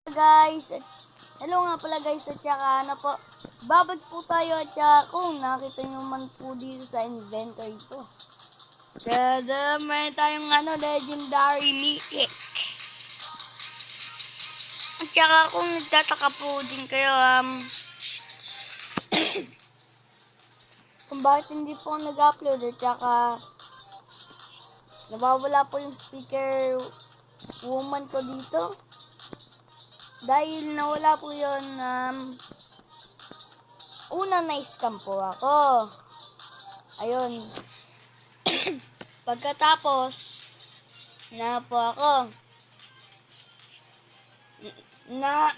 Guys, hello nga pala guys, at saka po, babad po tayo at saka kung nakita nyo man po dito sa inventory ito. Tada, may tayong legendary mythic. At saka kung nagtataka po din kayo, kung bakit hindi po nag-upload at saka nawawala po yung speaker woman ko dito. Dahil nawala po yun, unang na-scam po ako. Ayun. Pagkatapos, na po ako. Na,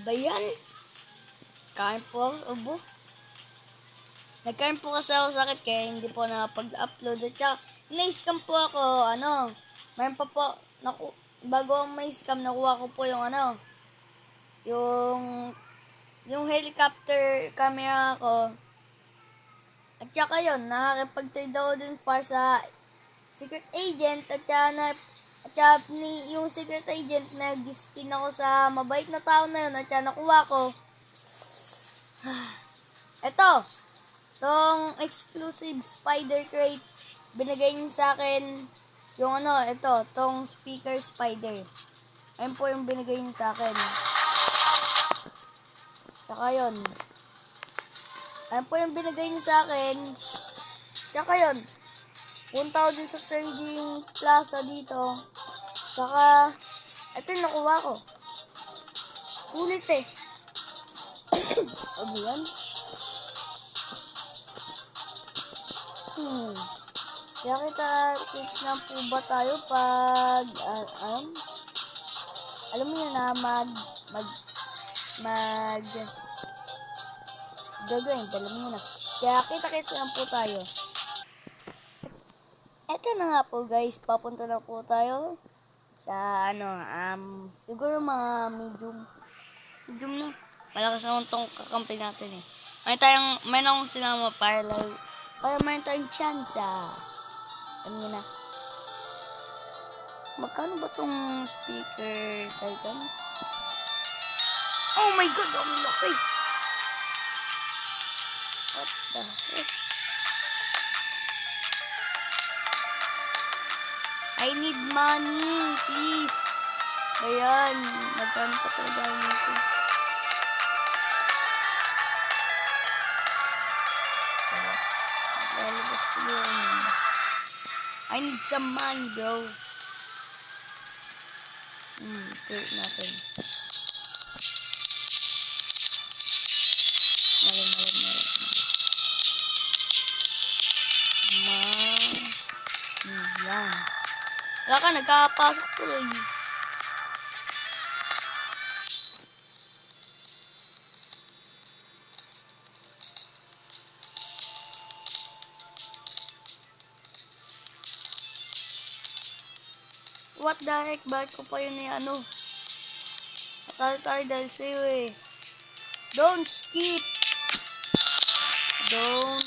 bayan. Kain po ako, ubo. Nagkain po kasi ako sakit kaya hindi po nakapag-upload. At saka, na-scam po ako, mayroon pa po, bago ang may scam, nakuha ko po yung yung helicopter camera ko. At saka yun, nakakipag-trade ako dun para sa secret agent. At saka yung secret agent, nag-spin ako sa mabait na tao na yun. At saka nakuha ko. Ito, tong exclusive spider crate, binigay niyo sa akin yung tong speaker spider. Ayun po yung binigay niyo sa akin. Saka yun. Ayun po yung binigay niyo sa akin. Saka yun. 1,000 sa trading plaza dito. Saka, ito yung nakuha ko. Ulit eh. Ano yan? Kaya kita-kits na po ba tayo pag, alam mo yun na gagawin, alam mo na. Kaya kita-kits na po tayo. Eto na nga po guys, papunta na po tayo sa siguro mga medium na. Malakas naman itong kakampi natin eh. May na akong sinama para may tayong chance. Alam nyo na. Magkano ba itong speaker titan? Oh my god, ang laki! What the heck? I need money, please. Ayan, magkano pa talaga nito? Lalabas ko yun. I need some money, bro. Trade natin. Meron. Yan. Wala ka, nagkakapasok tuloy. What the heck? Bakit ko pa yun Natalo dahil sa'yo eh. Don't skip. Don't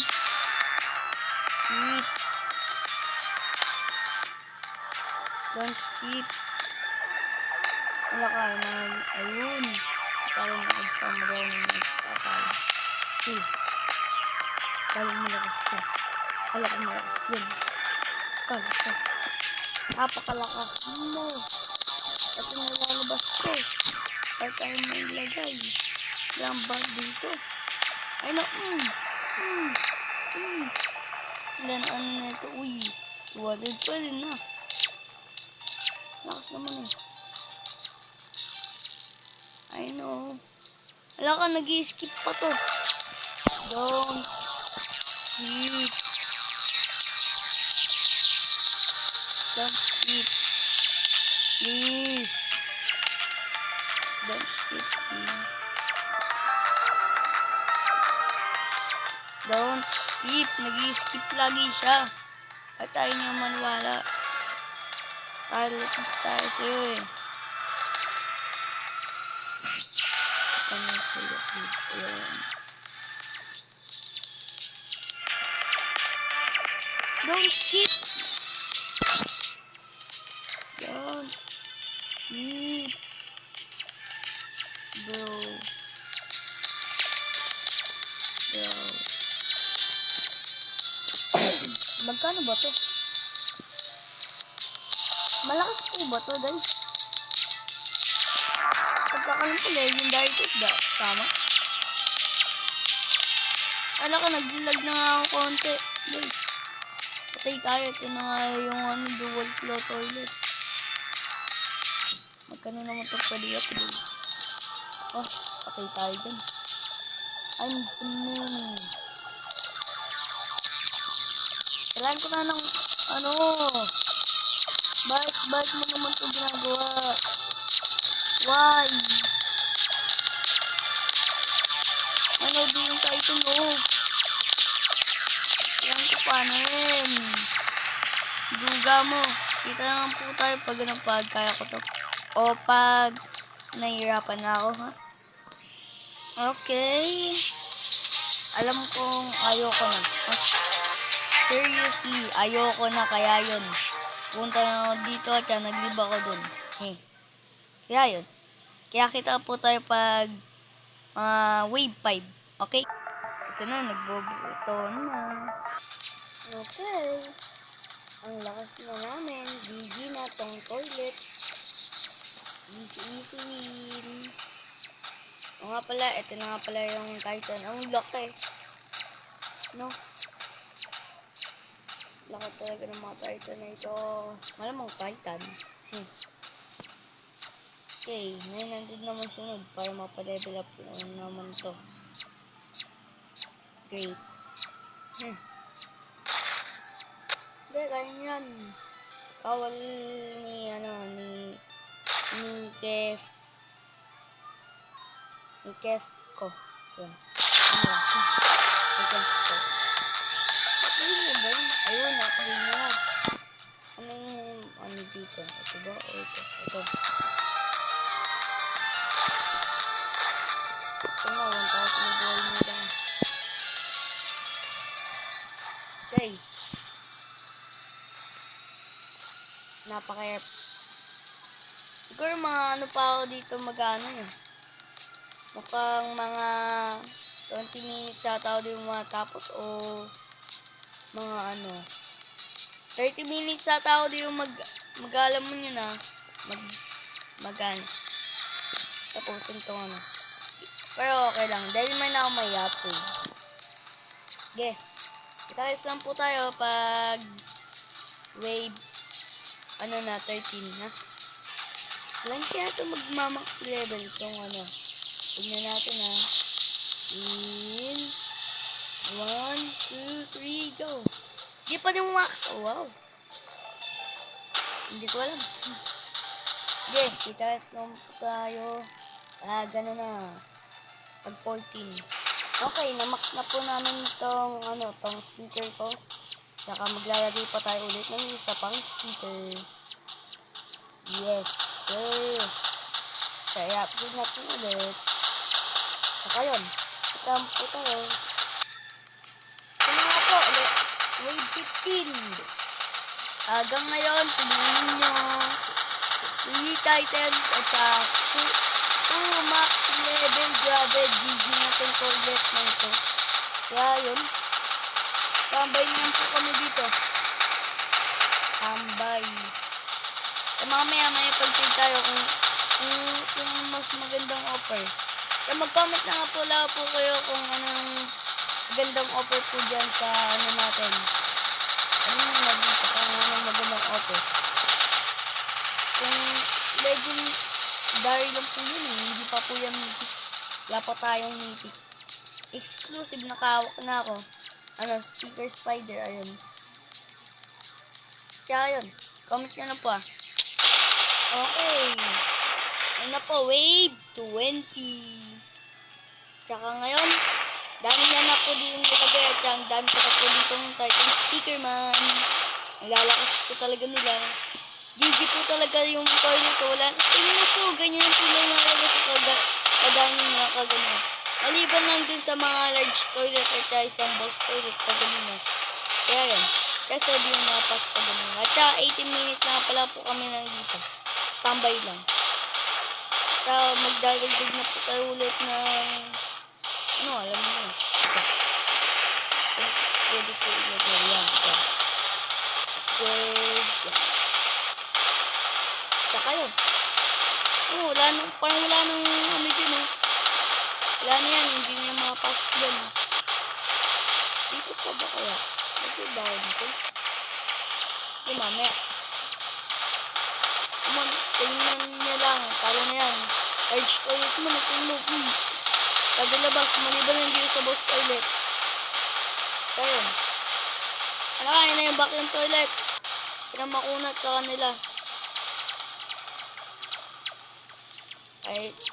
skip. Wala ka naman. Ayun. Parang nagpamagaw ng nagkakal. See. Parang malakas ka. Wala ka malakas yun. Kala. Napakalakas mo. Ito na lalabas ko. Para tayo may ilagay. Yung bag dito. Ay no. Then na ito. Uy. 200 pa din na. Lakas naman eh. I know. Wala ka, nag-i-skip pa to. Don't skip. Don't skip. Please. Don't skip, please. Don't skip. Nag-i-skip lagi siya. At tayo niya manwala. Tayo sa'yo eh. Ano ko yun? Don't skip. Don't skip. Bro. Magkano ba to? Malakas po ba to, guys? Pagkakaroon ko legendary tooth ba? Tama? Ala ka, naglag na nga ako konti. Guys, patay tayo. Ito na nga yung dual flow toilet. Magkano naman ito pwede upload? Oh, patay tayo dyan. I'm zooming. Kailangan ko na ng bakit mo naman ito ginagawa? Why? Ano din yung title mo? Kailangan ko paano rin. Duga mo. Kita naman po tayo pag kaya ko to. O pag nahihirapan na ako, ha? Okay. Alam kong ayoko na. Seriously, ayoko na, kaya yun. Punta na ako dito at nagliba ko dun. Kaya yun. Kaya kita po tayo pag wave 5. Okay? Ito na, nagbobuto na. Okay. Ang lakas na namin. GG na tong toilet. Easy win. O nga pala, ito na nga pala yung Titan. Ang laki. No? Laki talaga ng mga Titan na ito. Malamang Titan. Okay, 900 naman sunod para mapa-level up naman to. Great. Hindi, kaya yan. Kawal ni Kef ko. Yan. Kef ko. Patuloy mo ba yun? Ayun, patuloy mo. Ano dito? Ito ba? O ito? Ito. Ito na, 1,000 na buhay mo lang. Okay. Napaka-erp. Siguro mga pa ako dito mag-ano yun. Mukhang mga 20 minutes sa tao din matapos o mga 30 minutes sa tao din mag-alam mo nyo na mag-ano. Tapusin to Pero okay lang. Dahil may na ako may yapo. Okay. Kita-kits lang po tayo pag wave 13 ha. Lang kaya ito magmamax level itong tignan natin ha. In 1, 2, 3, go. Di pa din max. Oh, wow. Hindi ko alam. Okay, kita-kits lang po tayo. Gano'n na. Pag 14. Okay, na-max na po namin itong tong speaker ko. Saka maglalagay pa tayo ulit ng isa pang speaker. Yes, sir. Kaya upload natin ulit. Saka yun. Kita po tayo. Ito na nga po. Wave 15. Hanggang ngayon, tignan nyo. 3 titans at 2 max level. Grabe, GG na itong toilet na ito. Kaya yun. Tambay naman po kami dito. Tambay. Mamaya may pag-trade tayo kung mas magandang offer. Kaya mag-comment na nga po lang po kayo kung anong magandang offer po dyan sa natin. Ano yung naging kung anong magandang offer. Kung legendary lang po yun hindi pa po yan mythic. Wala pa tayong mythic. Exclusive nakahawak na ako. Speaker spider, ayun. Kaya yun. Comment nyo na po Okay. Ayun na po, wave 20. Tsaka ngayon, dami na po din nilagay at ang dami pa po dito ng Titan speaker man. Ang lalakas po talaga nila. GG po talaga yung toilet ko. Wala. Tingnan mo po, ganyan po lang nalabas sa kadami mga kaganyan. Maliban lang dun sa mga large toilet at isang boss toilet kaganyan. Kaya yan. Kasi di yung mga pasta ganun. At saka 18 minutes na pala po kami nandito. Tambay lang. At magdadagdag na po tayo ulit ng ano, alam mo na. Ready to ilagay yan. Good. Saka yun. Oh, parang wala nang ano dyan, oh. Wala na yan, hindi na yung mga pasok dyan, oh. Dito pa ba kaya? Dito ba ako dito? Di mamaya. Come on, tingnan niya lang. Talo na yan. Urge toilet mo, natin mo. Tagalabas, maliban lang dito sa boss toilet. Kaya yun. Kaya na yung vacuum toilet. Pinamakunat sa kanila.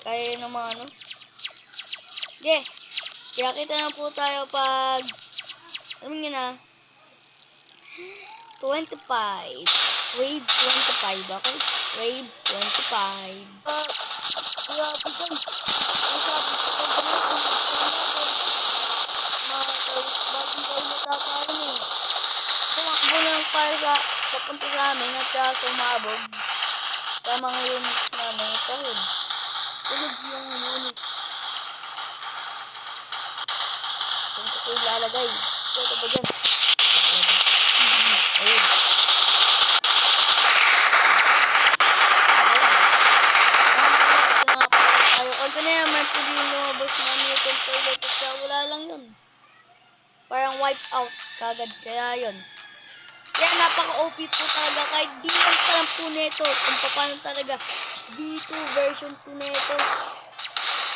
Kaya naman ano. Okay. Kaya kita na po tayo pag alam nyo na 25. Wave 25. Okay? Wave 25. Grabe guys. Tumakbo lang para sa papunta sa amin at sumabog sa mga units namin. Ito rin. Tulog yung unit. Kung ito ilalagay. Ito ba dyan? Ayun. Huwag na yan. May pwede yung lumabas na Newton toilet. Kasi wala lang yun. Parang wipe out kagad. Kaya yun. Kaya napaka-OP po talaga. Kahit di lang palang po neto. Kung paano talaga. D2 version po neto.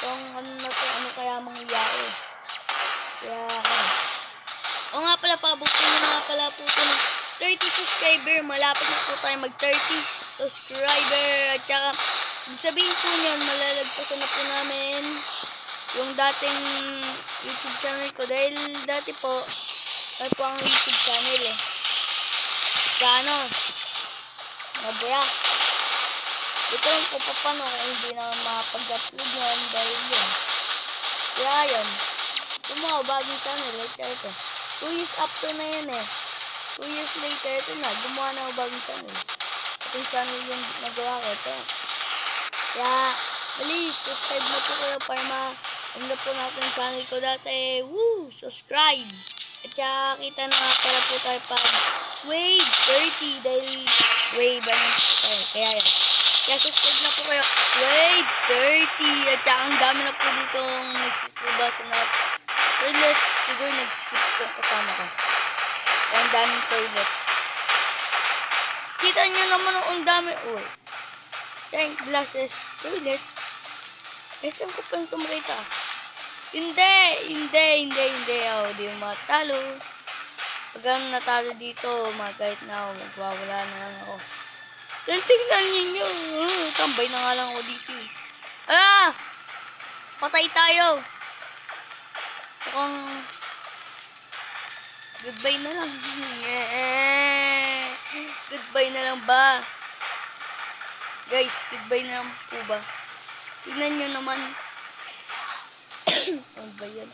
Kung ano na to. Ano kaya mangyayari. Kaya o nga pala, pabutin na nga pala po ito ng 30 subscriber. Malapit na po tayo mag 30 subscriber. At saka, sabihin po niyan, malalagpasan na po namin yung dating YouTube channel ko. Dahil dati po, ay po ang YouTube channel eh. Kaya ano, nabura. Ito lang po paano kung hindi na makapag-upload yan dahil yun. Kaya yun. Yung mga bagong channel, like ito. 2 years after na yan eh. 2 years later, ito na. Gumawa na ako bagong channel. Itong channel yung nagawa ko. Ito. Kaya, please, subscribe na po kayo para ma-ano po natin yung channel ko dati. Woo! Subscribe! At saka, kita na nga pala po tayo pag wave 30 dahil wave ano tayo. Kaya yan. Kaya subscribe na po kayo. Wave 30! At saka, ang dami na po ditong nagsisubasan na toilet. Siguro nag-skip ko kasama ko. Ang daming toilet. Kita nyo naman ang dami. Oh. Tank glasses. Toilet. Saan ko pa yung tumakita? Hindi. Oh, di yung matalo. Pag ang natalo dito, kahit na ako, magwawala na lang ako. Then tingnan ninyo. Tambay na nga lang ako dito. Ah! Patay tayo. Mukhang goodbye na lang. Goodbye na lang ba? Guys, goodbye na lang po ba? Tignan nyo naman. Ano ba yan?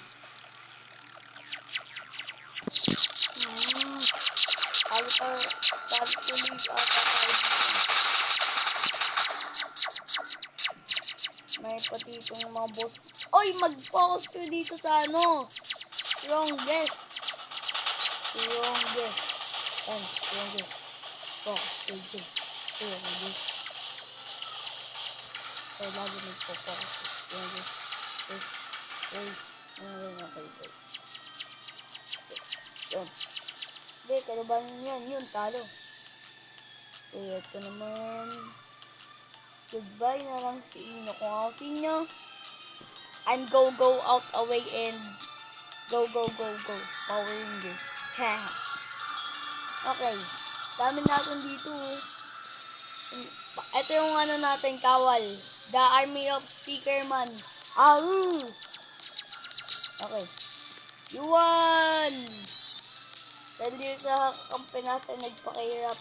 May pati itong mga boss. Oy, mag-focus ko dito sa ano. Strongest. Focus ko dito. Strongest. So, lagi nagpo-focus sa strongest. Yun. Hindi, kalaban yan. Yun, talo. Okay, ito naman. Goodbye na lang si Ino. Kung ako si Ino, I'm go out away and go. Power Ranger. Okay. Dami natin dito. Ito yung ano natin, kawal. The Army of Speakerman. Okay. You won! Dahil dito sa kampi natin, nagpakahirap.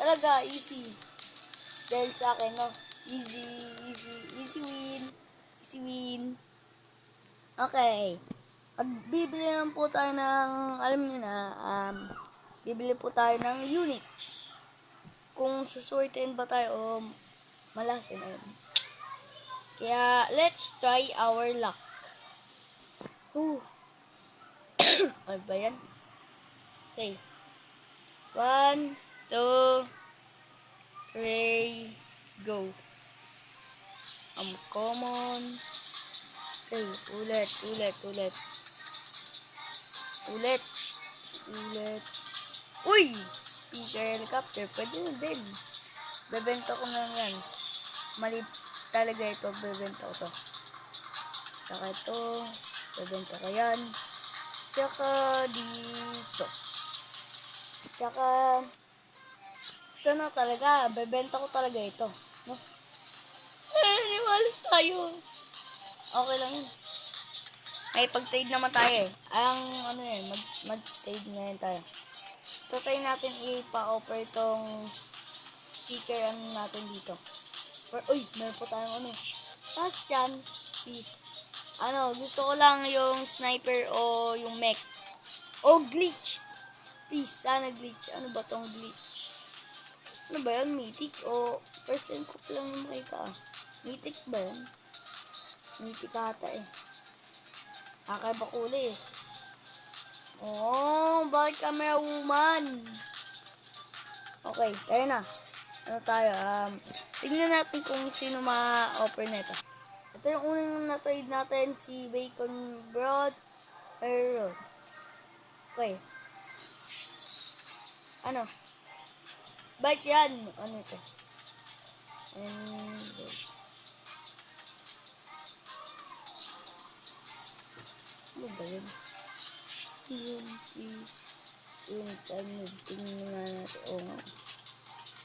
Talaga, easy. Dahil sa akin, no? Easy win. Okay. Magbibili naman po tayo ng, alam nyo na, bibili po tayo ng units. Kung susuitin ba tayo o malasin, ayun. Kaya, let's try our luck. Ano ba yan? Okay. 1, 2, 3, go. Common. Okay, ulit. Uy! Speaker helicopter. Pwede na din. Bebenta ko na yan. Mali talaga ito. Bebenta ko to. Tsaka ito. Bebenta ko yan. Tsaka dito. Tsaka ito na talaga. Bebenta ko talaga ito. No? Niwalas tayo. Okay lang yun. Ay, pag-trade naman tayo eh. Ang ano eh, mag-trade na yun tayo. So, try natin ipa-offer itong sticker ano natin dito. Uy, meron po tayong ano. Last chance, please. Gusto ko lang yung sniper o yung mech. O glitch. Please, sana glitch. Ano ba tong glitch? Ano ba yun? Mythic? O first time ko lang yung makita. Mythic ba yun? Mythic ata eh. Kakaiba kulay eh. Oh, bakit camera woman? Okay, tayo na. Ano tayo? Tingnan natin kung sino ma-offer nito. Ito yung unang na-trade natin, si Bacon Broad Arrow. Okay. Ano? Bakit yan? Ano ito? Ano ba yun? Yun, please. Yun, saan yun? Tingnan nga natin. Oo nga.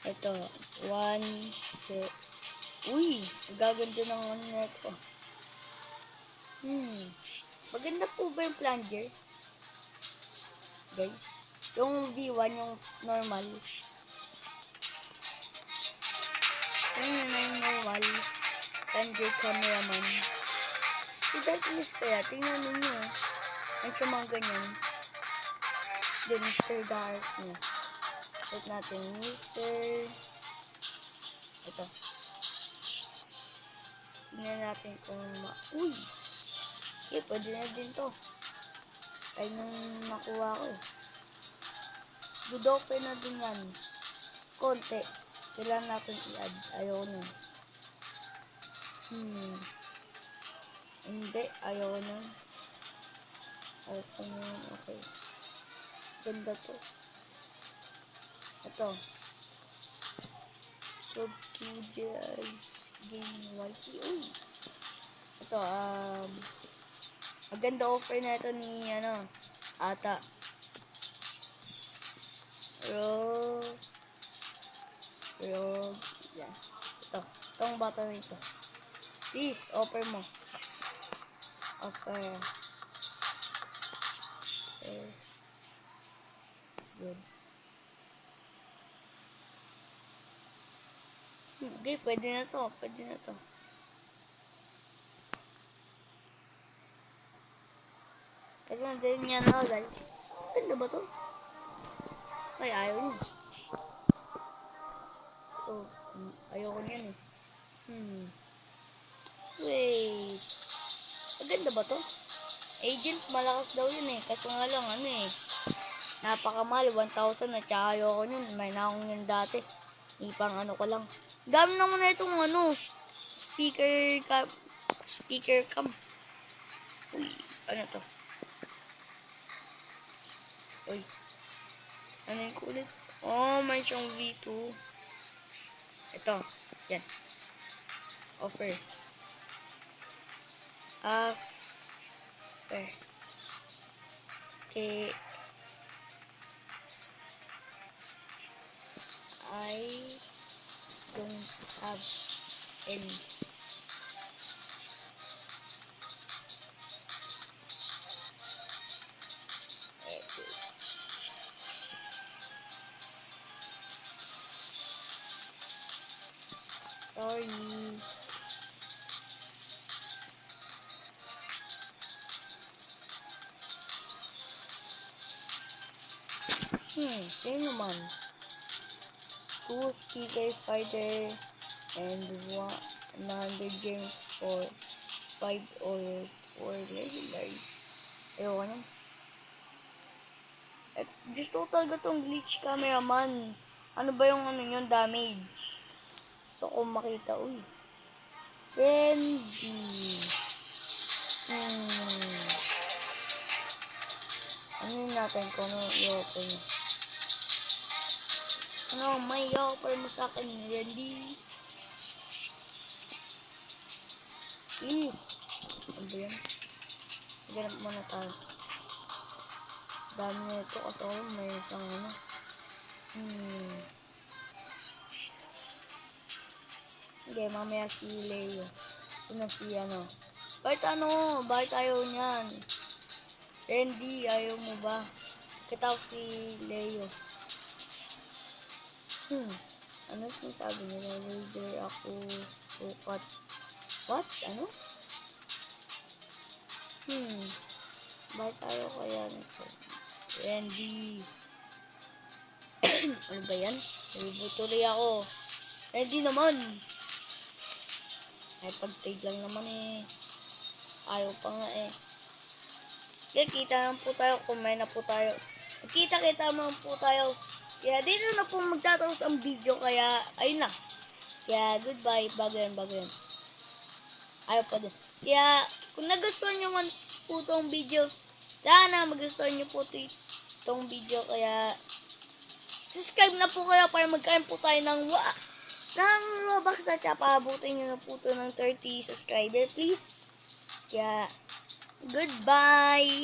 Ito, 1 set. Uy, gaganda ng ano na ito. Maganda po ba yung plunger? Guys, yung V1, yung normal. Yung normal. Plunger cameraman. Si Darkness kaya, tingnan ninyo. Ang mga ganyan. Then, Mr. Darkness. Set natin, Mr. Ito. Tingnan natin kung uy! Okay, pwede na din to. Ay nung nakuha ko eh. Good open na din yan. Konti. Kailangan natin i-add. Ayaw na. Hindi. Ayaw na. Open na. Okay. Ganda to. Ito. So, just game whitey. Uy! Ito, maganda offer na ito ni, ata. Rogue. Yan. Itong bata na ito. Please, offer mo. Offer. Good. Okay, pwede na to. Pwede na din yan, guys. Ganda ba to? Ay, ayaw niya. So, ayoko niyan eh. Wait. Maganda ba to? Agent, malakas daw yun eh. Kaso nga lang, napakamahal. 1,000 na tsaka ayoko yun. May nakong yun dati. Ipang ko lang. Gamit naman na itong speaker cam. Uy, ano to? Uy. Ano yung kulit? Oh, may siyang V2. Ito. Yan. Offer. Offer. Okay. I don't have any. Sorry. Sino naman? 2 sticker spider and 100 gems for 5 or 4 legendary. Ayoko na. Gusto ko talaga tong glitch cameraman. Ano ba yung ano yun, damage? Gusto ko makita, uy. Bendy. Ano yun natin kung ano i-offer niya? Ano, may i-offer mo sa akin, Bendy? Please. Ano ba yan? Ganap muna tayo. Dami na ito kasi may isang ano. Hindi, mamaya si Leo. Una si ano. Bakit ayaw niyan? Randy, ayaw mo ba? Kita ko si Leo. Ano sinasabi nila? Leader ako. Sukat. What? Ano? Bakit ayaw kaya nito? Randy. Ano ba yan? Nabutuloy ako. Randy naman. Ay, pag-paid lang naman eh. Ayaw pa nga eh. Kaya kita naman po tayo. Kumain na po tayo. Kita naman po tayo. Kaya dito na po magtatapos ang video. Kaya, ayun na. Kaya, goodbye. Bago yan. Ayaw pa din. Kaya, kung nagustuhan nyo man po itong video, sana magustuhan nyo po itong video. Kaya, subscribe na po kayo para magkain po tayo ng Robux at pahabutin nyo na po ito ng 30 subscriber, please. Kaya, goodbye!